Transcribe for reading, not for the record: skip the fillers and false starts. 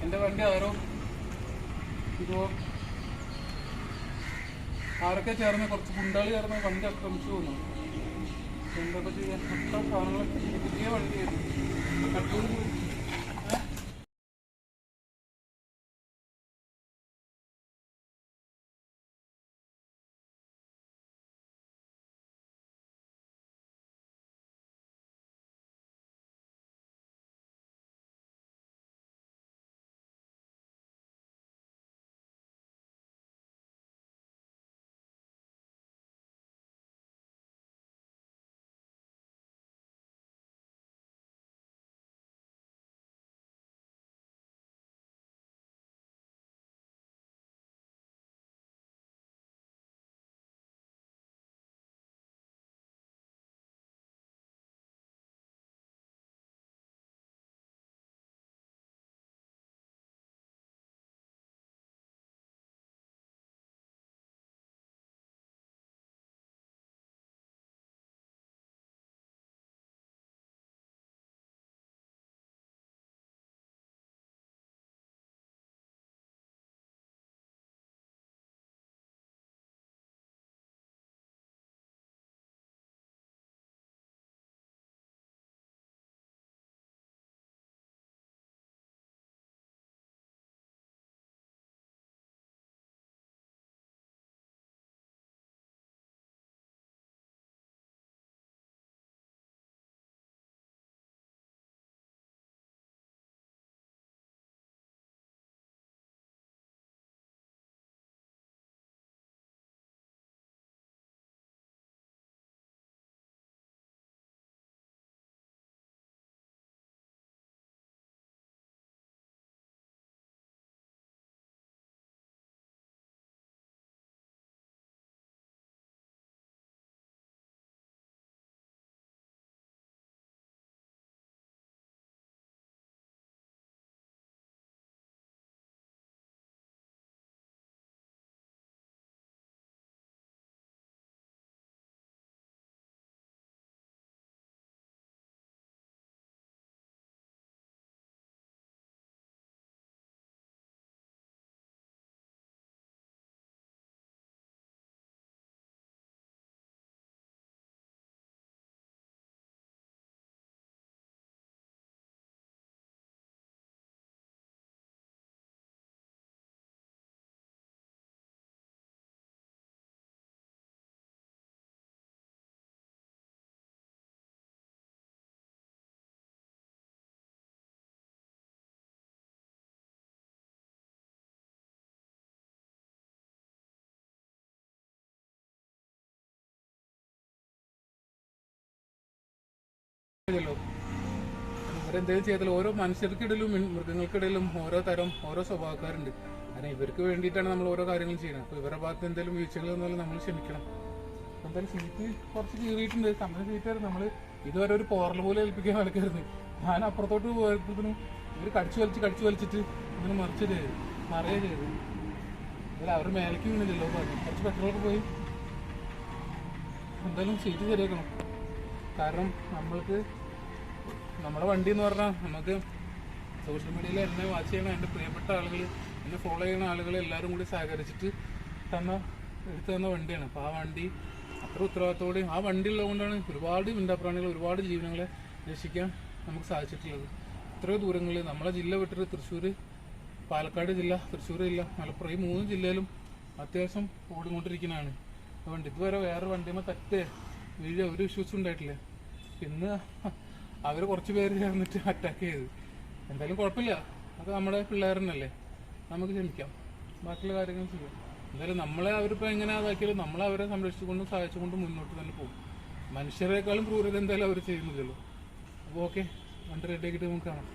എൻ്റെ വണ്ടി ആരൊക്കെ ചേർന്ന് കുറച്ച് ഗുണ്ടാളി ചേർന്ന് വണ്ടി ആക്രമിച്ചു പോകുന്നു. എന്തൊക്കെ ചെയ്യാൻ മൊത്തം സാധനങ്ങളൊക്കെ പുതിയ വണ്ടിയായിരുന്നു. കട്ടൂർ ഇവരെന്തെങ്കിലും ചെയ്താൽ ഓരോ മനുഷ്യർക്കിടയിലും മൃഗങ്ങൾക്കിടയിലും ഓരോ തരം ഓരോ സ്വഭാവക്കാരുണ്ട്. കാരണം ഇവർക്ക് വേണ്ടിയിട്ടാണ് നമ്മൾ ഓരോ കാര്യങ്ങളും ചെയ്യുന്നത്. അപ്പോൾ ഇവരുടെ ഭാഗത്ത് എന്തെങ്കിലും വീഴ്ചകൾ വന്നാലും നമ്മൾ ക്ഷമിക്കണം. എന്തായാലും സീറ്റ് കുറച്ച് കീറിയിട്ടുണ്ട്. കമ്പനി സീറ്റായിരുന്നു. നമ്മൾ ഇതുവരെ ഒരു പോറൽ പോലെ ഏൽപ്പിക്കാൻ നടക്കരുത്. ഞാൻ അപ്പുറത്തോട്ട് പോയപ്പോഴത്തേനും ഇവർ കടിച്ചു വലിച്ചിട്ട് ഇങ്ങനെ മറിയുക ചെയ്തു. അതിൽ അവർ മേലേക്ക് വീണില്ലല്ലോ. കുറച്ച് പെട്രോളൊക്കെ പോയി. എന്തായാലും സീറ്റ് ശരിയാക്കണം. കാരണം നമ്മൾക്ക് നമ്മുടെ വണ്ടി എന്ന് പറഞ്ഞാൽ നമുക്ക് സോഷ്യൽ മീഡിയയിൽ എന്നെ വാച്ച് ചെയ്യണ എൻ്റെ പ്രിയപ്പെട്ട ആളുകൾ, എന്നെ ഫോളോ ചെയ്യുന്ന ആളുകൾ എല്ലാവരും കൂടി സഹകരിച്ചിട്ട് എടുത്തു തന്ന വണ്ടിയാണ്. അപ്പോൾ ആ വണ്ടി അത്ര ഉത്തരവാദിത്തോടെ ആ വണ്ടി ഉള്ളതുകൊണ്ടാണ് ഒരുപാട് മിണ്ടാപ്രാണികൾ, ഒരുപാട് ജീവനങ്ങളെ രക്ഷിക്കാൻ നമുക്ക് സാധിച്ചിട്ടുള്ളത്. ഇത്രയോ ദൂരങ്ങളിൽ നമ്മളെ ജില്ല വിട്ടിട്ട് തൃശ്ശൂർ, പാലക്കാട് ജില്ല, തൃശ്ശൂർ ജില്ല, മലപ്പുറം, ഈ 3 ജില്ലയിലും അത്യാവശ്യം ഓടിക്കൊണ്ടിരിക്കുന്നതാണ് വണ്ടി. ഇതുവരെ വേറെ വണ്ടിയുമ്പോൾ വീഴ ഒരു ഇഷ്യൂസും ഉണ്ടായിട്ടില്ല. ഇന്ന് അവർ കുറച്ച് പേര് ചേർന്നിട്ട് അറ്റാക്ക് ചെയ്ത്. എന്തായാലും കുഴപ്പമില്ല, അത് നമ്മുടെ പിള്ളേരനല്ലേ, നമുക്ക് ക്ഷമിക്കാം, ബാക്കിയുള്ള കാര്യങ്ങൾ ചെയ്യാം. എന്തായാലും നമ്മളെ അവരിപ്പോൾ എങ്ങനെ അതാക്കിയാലും നമ്മൾ അവരെ സംരക്ഷിച്ചുകൊണ്ടും സഹായിച്ചുകൊണ്ടും മുന്നോട്ട് തന്നെ പോകും. മനുഷ്യരെക്കാളും ക്രൂരത എന്തായാലും അവർ ചെയ്യുന്നില്ലല്ലോ. അപ്പോൾ ഓക്കെ, വണ്ടി റെഡിയാക്കിയിട്ട് നമുക്ക് കാണാം.